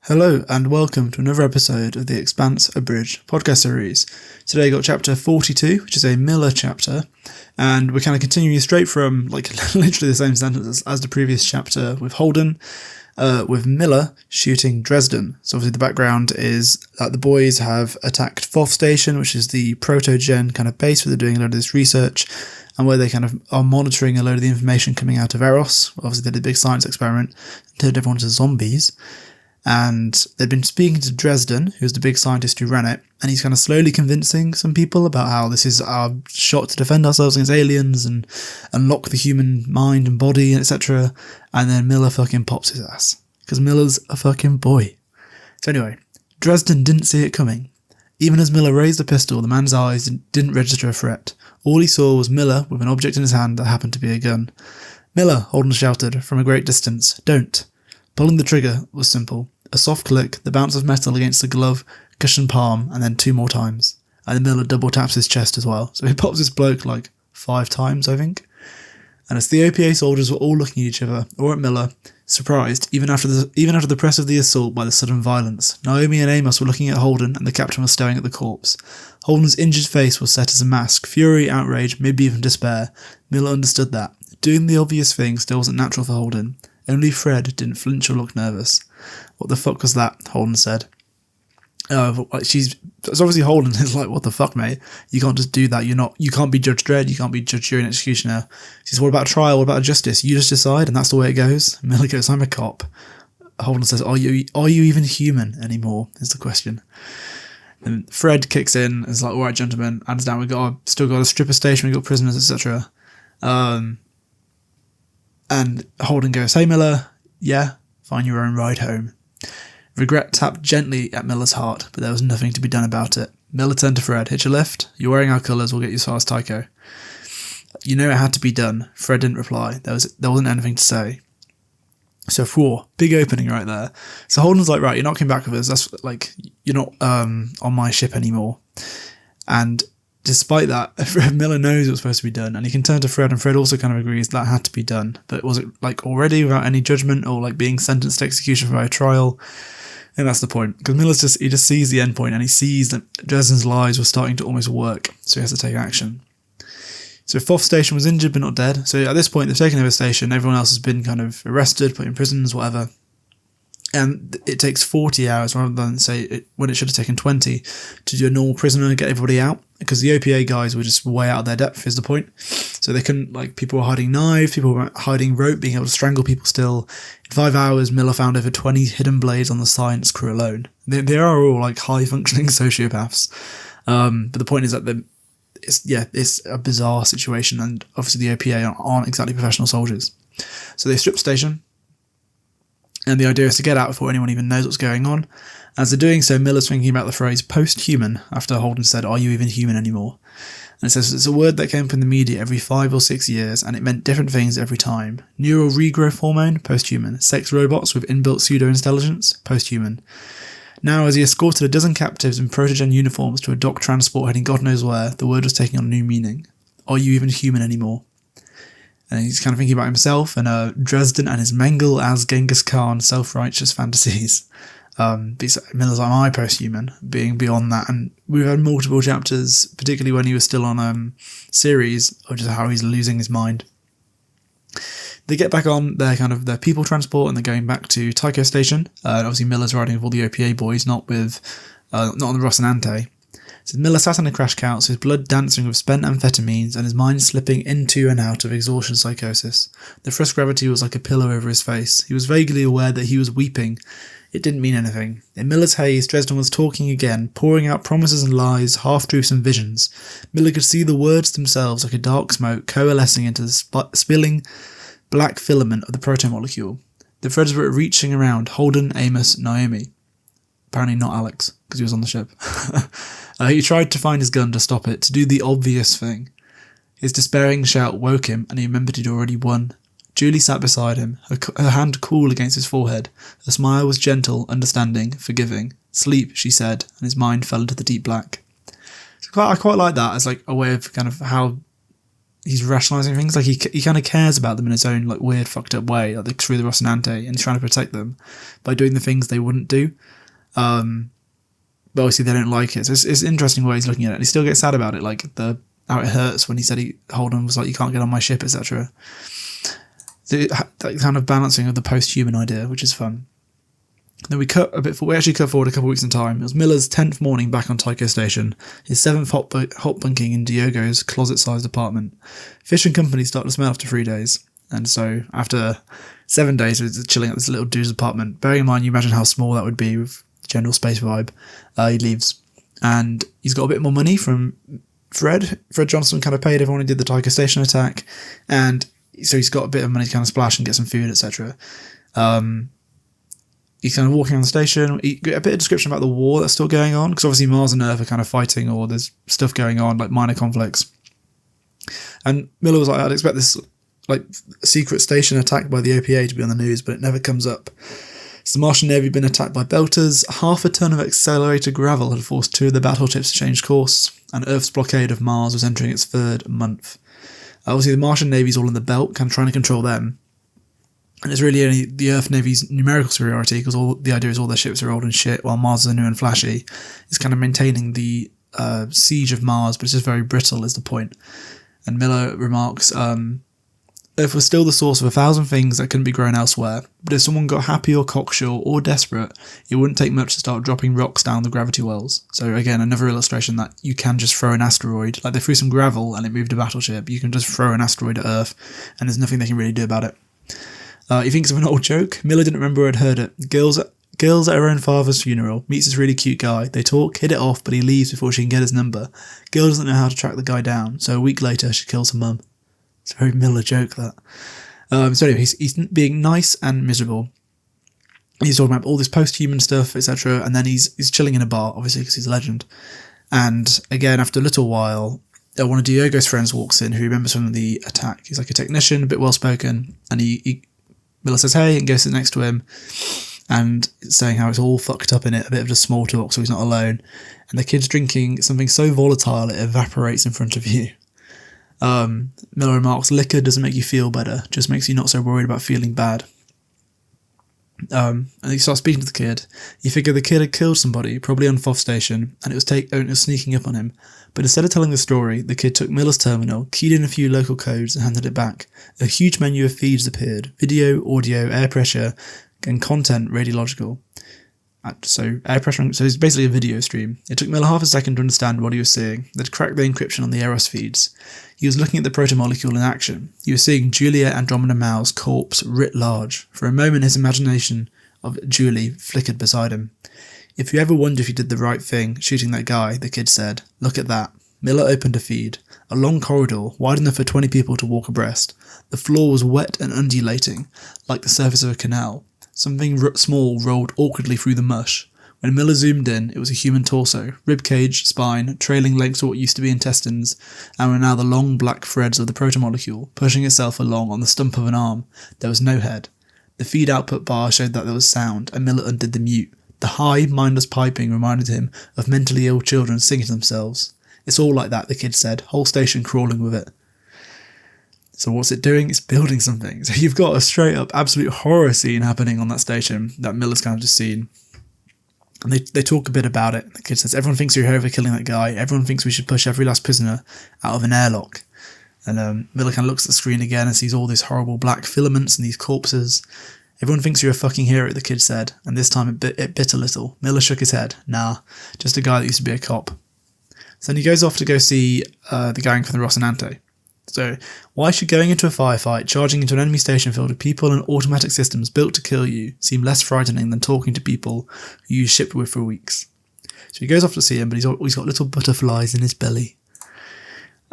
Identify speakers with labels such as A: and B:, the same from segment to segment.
A: Hello and welcome to another episode of the Expanse Abridged Podcast series. Today I got chapter 42, which is a Miller chapter, and we're kind of continuing straight from literally the same sentences as the previous chapter with Holden, with Miller shooting Dresden. So obviously the background is that the boys have attacked Fourth Station, which is the proto-gen kind of base where they're doing a lot of this research, and where they kind of are monitoring a load of the information coming out of Eros. Obviously they did a big science experiment, turned everyone into zombies. And they've been speaking to Dresden, who's the big scientist who ran it, and he's kind of slowly convincing some people about how this is our shot to defend ourselves against aliens and unlock the human mind and body, etc. And then Miller fucking pops his ass. Because Miller's a fucking boy. So anyway, Dresden didn't see it coming. Even as Miller raised the pistol, the man's eyes didn't register a threat. All he saw was Miller with an object in his hand that happened to be a gun. "Miller," Holden shouted from a great distance. "Don't." Pulling the trigger was simple. A soft click, the bounce of metal against the glove, cushioned palm, and then 2 more times. And then Miller double taps his chest as well. So he pops this bloke 5 times, I think. And as the OPA soldiers were all looking at each other, or at Miller, surprised, even after the press of the assault by the sudden violence, Naomi and Amos were looking at Holden, and the captain was staring at the corpse. Holden's injured face was set as a mask, fury, outrage, maybe even despair. Miller understood that. Doing the obvious thing still wasn't natural for Holden. Only Fred didn't flinch or look nervous. "What the fuck was that?" Holden said. It's obviously Holden is like, "What the fuck, mate? You can't just do that. You can't be Judge Dredd. You can't be Judge, Jury, and Executioner." He says, "What about a trial? What about justice? You just decide, and that's the way it goes." Miller goes, "I'm a cop." Holden says, Are you even human anymore?" is the question. And Fred kicks in and is like, "All right, gentlemen, I understand still got a stripper station, we've got prisoners, etc." And Holden goes, "Hey, Miller, yeah, find your own ride home." Regret tapped gently at Miller's heart, but there was nothing to be done about it. Miller turned to Fred. "Hitch a lift? You're wearing our colours, we'll get you as far as Tycho." "You know it had to be done." Fred didn't reply. There wasn't anything to say. So big opening right there. So Holden's like, "Right, you're not coming back with us. That's you're not on my ship anymore." And despite that, Miller knows it was supposed to be done, and he can turn to Fred, and Fred also kind of agrees that had to be done. But was it already without any judgment or being sentenced to execution by a trial? And that's the point, because Miller's he just sees the end point, and he sees that Dresden's lies were starting to almost work, so he has to take action. So Fourth Station was injured but not dead. So at this point, they've taken over the station. Everyone else has been kind of arrested, put in prisons, whatever. And it takes 40 hours rather than, when it should have taken 20, to do a normal prisoner and get everybody out. Because the OPA guys were just way out of their depth, is the point. So they couldn't, people were hiding knives, people were hiding rope, being able to strangle people still. In 5 hours, Miller found over 20 hidden blades on the science crew alone. They are all, high-functioning sociopaths. But the point is that it's a bizarre situation, and obviously the OPA aren't exactly professional soldiers. So they strip the station. And the idea is to get out before anyone even knows what's going on. As they're doing so, Miller's thinking about the phrase post-human after Holden said, "Are you even human anymore?" And it says it's a word that came from the media every 5 or 6 years, and it meant different things every time. Neural regrowth hormone, post-human. Sex robots with inbuilt pseudo-intelligence, post-human. Now, as he escorted a dozen captives in protogen uniforms to a dock transport heading God knows where, the word was taking on a new meaning. Are you even human anymore? And he's kind of thinking about himself and Dresden and his Mengele as Genghis Khan self-righteous fantasies. Miller's like, "Am I post-human?" being beyond that. And we've had multiple chapters, particularly when he was still on series, of just how he's losing his mind. They get back on their people transport, and they're going back to Tycho Station. Obviously Miller's riding with all the OPA boys, not on the Rocinante. So Miller sat on a crash couch, his blood dancing with spent amphetamines and his mind slipping into and out of exhaustion psychosis. The first gravity was like a pillow over his face. He was vaguely aware that he was weeping. It didn't mean anything. In Miller's haze, Dresden was talking again, pouring out promises and lies, half-truths and visions. Miller could see the words themselves like a dark smoke coalescing into the spilling black filament of the protomolecule. The threads were reaching around Holden, Amos, Naomi. Apparently not Alex, because he was on the ship. He tried to find his gun to stop it, to do the obvious thing. His despairing shout woke him, and he remembered he'd already won. Julie sat beside him, her hand cool against his forehead. Her smile was gentle, understanding, forgiving. "Sleep," she said, and his mind fell into the deep black. So I quite like that as a way of kind of how he's rationalising things. Like he kind of cares about them in his own like weird fucked up way, like through the Rocinante, and he's trying to protect them by doing the things they wouldn't do. But obviously they don't like it. So it's an interesting way he's looking at it. And he still gets sad about it, like how it hurts when he said Holden was like, you can't get on my ship, etc. That kind of balancing of the post-human idea, which is fun. Then we actually cut forward a couple of weeks in time. It was Miller's 10th morning back on Tycho Station, his 7th hot bunking in Diogo's closet-sized apartment. Fish and company start to smell after 3 days. And so after 7 days, he's chilling at this little dude's apartment. Bearing in mind, you imagine how small that would be with general space vibe. He leaves. And he's got a bit more money from Fred. Fred Johnson kind of paid everyone who did the Tycho Station attack. And so he's got a bit of money to kind of splash and get some food, etc. He's kind of walking on the station. You get a bit of description about the war that's still going on, because obviously Mars and Earth are kind of fighting, or there's stuff going on, like minor conflicts. And Miller was like, I'd expect this like secret station attacked by the OPA to be on the news, but it never comes up. So the Martian Navy had been attacked by belters. 1/2 ton of accelerated gravel had forced 2 of the battleships to change course, and Earth's blockade of Mars was entering its 3rd month. Obviously, the Martian Navy's all in the belt, kind of trying to control them. And it's really only the Earth Navy's numerical superiority, because the idea is all their ships are old and shit, while Mars is new and flashy, is kind of maintaining the siege of Mars, but it's just very brittle is the point. And Miller remarks, Earth was still the source of 1,000 things that couldn't be grown elsewhere, but if someone got happy or cocksure or desperate, it wouldn't take much to start dropping rocks down the gravity wells. So again, another illustration that you can just throw an asteroid, like they threw some gravel and it moved a battleship, you can just throw an asteroid at Earth and there's nothing they can really do about it. He thinks of an old joke. Miller didn't remember where I'd heard it. Girls at her own father's funeral, meets this really cute guy. They talk, hit it off, but he leaves before she can get his number. Girl doesn't know how to track the guy down, so a week later she kills her mum. It's a very Miller joke, that. So anyway, he's being nice and miserable. He's talking about all this post-human stuff, etc. And then he's chilling in a bar, obviously, because he's a legend. And again, after a little while, one of Diogo's friends walks in, who remembers from the attack. He's like a technician, a bit well-spoken, and Miller says hey and goes sit next to him, and saying how it's all fucked up in it, a bit of just small talk, so he's not alone. And the kid's drinking something so volatile it evaporates in front of you. Miller remarks, liquor doesn't make you feel better, just makes you not so worried about feeling bad. And he starts speaking to the kid. You figure the kid had killed somebody, probably on Foth Station, and it was sneaking up on him. But instead of telling the story, the kid took Miller's terminal, keyed in a few local codes, and handed it back. A huge menu of feeds appeared: video, audio, air pressure, and content radiological. So air pressure, so it's basically a video stream. It took Miller half a second to understand what he was seeing. They'd cracked the encryption on the Eros feeds. He was looking at the protomolecule in action. He was seeing Julia Andromeda Mau's corpse writ large. For a moment his imagination of Julie flickered beside him. If you ever wonder if you did the right thing, shooting that guy, the kid said, look at that. Miller opened a feed. A long corridor, wide enough for 20 people to walk abreast. The floor was wet and undulating, like the surface of a canal. Something small rolled awkwardly through the mush. When Miller zoomed in, it was a human torso, ribcage, spine, trailing lengths of what used to be intestines, and were now the long black threads of the protomolecule, pushing itself along on the stump of an arm. There was no head. The feed output bar showed that there was sound, and Miller undid the mute. The high, mindless piping reminded him of mentally ill children singing to themselves. It's all like that, the kid said, whole station crawling with it. So what's it doing? It's building something. So you've got a straight up absolute horror scene happening on that station that Miller's kind of just seen. And they talk a bit about it. The kid says, everyone thinks you're here for killing that guy. Everyone thinks we should push every last prisoner out of an airlock. And Miller kind of looks at the screen again and sees all these horrible black filaments and these corpses. Everyone thinks you're a fucking hero, the kid said. And this time it bit a little. Miller shook his head. Nah, just a guy that used to be a cop. So then he goes off to go see the gang from the Rocinante. So, why should going into a firefight, charging into an enemy station filled with people and automatic systems built to kill you, seem less frightening than talking to people who you shipped with for weeks? So he goes off to see him, but he's got little butterflies in his belly.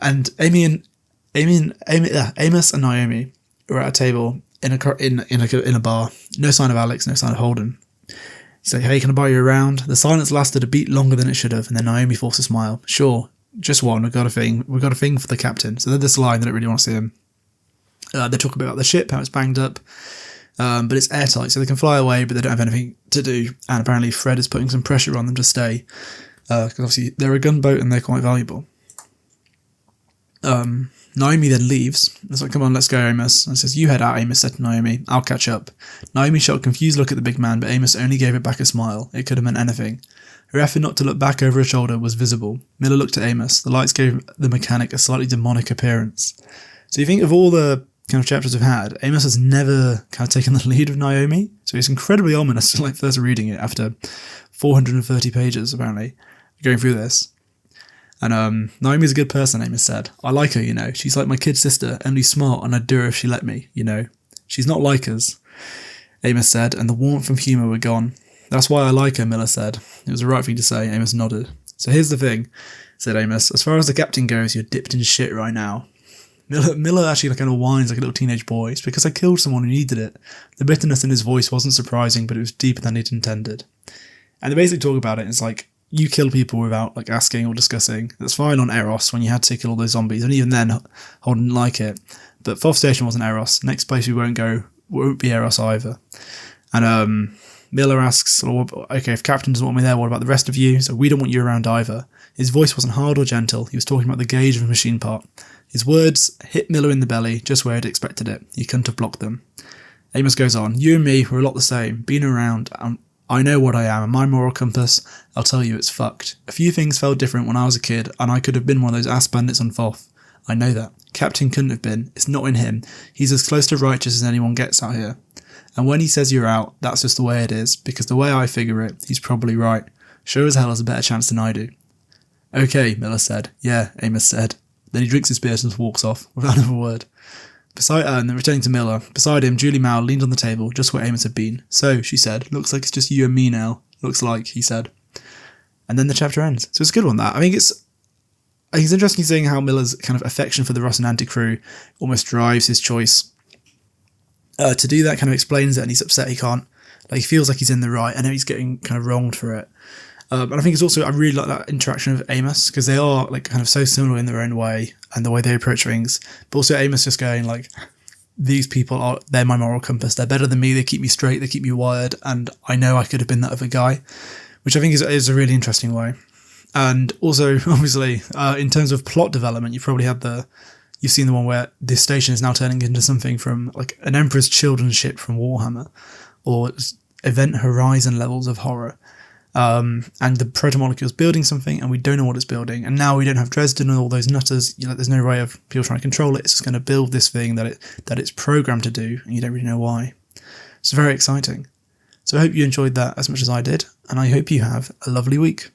A: And Amos and Naomi are at a table in a bar. No sign of Alex, no sign of Holden. He's like, hey, can I buy you around? The silence lasted a beat longer than it should have, and then Naomi forced a smile. Sure. Just one. We've got a thing for the captain. So they're this line. They don't really want to see him. They talk about the ship, how it's banged up, but it's airtight, so they can fly away, but they don't have anything to do. And apparently Fred is putting some pressure on them to stay, because obviously they're a gunboat and they're quite valuable. Naomi then leaves. It's like, come on, let's go, Amos. And says, you head out, Amos said to Naomi. I'll catch up. Naomi shot a confused look at the big man, but Amos only gave it back a smile. It could have meant anything. Her effort not to look back over her shoulder was visible. Miller looked at Amos. The lights gave the mechanic a slightly demonic appearance. So you think of all the kind of chapters we've had, Amos has never kind of taken the lead of Naomi. So it's incredibly ominous, like first reading it after 430 pages, apparently, going through this. And Naomi's a good person, Amos said. I like her, you know. She's like my kid sister, only smart, and I'd do her if she let me, you know. She's not like us, Amos said, and the warmth and humour were gone. That's why I like her, Miller said. It was the right thing to say, Amos nodded. So here's the thing, said Amos. As far as the captain goes, you're dipped in shit right now. Miller actually kind of whines like a little teenage boy. It's because I killed someone who needed it. The bitterness in his voice wasn't surprising, but it was deeper than he'd intended. And they basically talk about it. It's like, you kill people without like asking or discussing. That's fine on Eros when you had to kill all those zombies, and even then Holden didn't like it. But Fourth Station wasn't Eros. Next place we won't go won't be Eros either. And Miller asks, okay, if Captain doesn't want me there, what about the rest of you? So we don't want you around either. His voice wasn't hard or gentle. He was talking about the gauge of a machine part. His words hit Miller in the belly, just where he'd expected it. He couldn't have blocked them. Amos goes on, you and me, we're a lot the same. Been around, I know what I am, and my moral compass, I'll tell you it's fucked. A few things felt different when I was a kid, and I could have been one of those ass bandits on Foth. I know that. Captain couldn't have been. It's not in him. He's as close to righteous as anyone gets out here. And when he says you're out, that's just the way it is, because the way I figure it, he's probably right. Sure as hell has a better chance than I do. Okay, Miller said. Yeah, Amos said. Then he drinks his beer and walks off, without another word. And then returning to Miller, beside him, Julie Mao leaned on the table, just where Amos had been. So, she said, looks like it's just you and me now. Looks like, he said. And then the chapter ends. So it's a good one, that. I think it's interesting seeing how Miller's kind of affection for the Rocinante crew almost drives his choice. To do that kind of explains it, and he's upset he can't. Like, he feels like he's in the right. I know he's getting kind of wronged for it. And I think it's also, I really like that interaction of Amos, because they are like kind of so similar in their own way and the way they approach things. But also Amos just going like, these people they're my moral compass. They're better than me. They keep me straight. They keep me wired. And I know I could have been that other guy, which I think is a really interesting way. And also, obviously, in terms of plot development, you've seen the one where this station is now turning into something from like an Emperor's Children's ship from Warhammer, or Event Horizon levels of horror. And the protomolecule's building something, and we don't know what it's building. And now we don't have Dresden and all those nutters. There's no way of people trying to control it. It's just going to build this thing that it's programmed to do, and you don't really know why. It's very exciting. So I hope you enjoyed that as much as I did, and I hope you have a lovely week.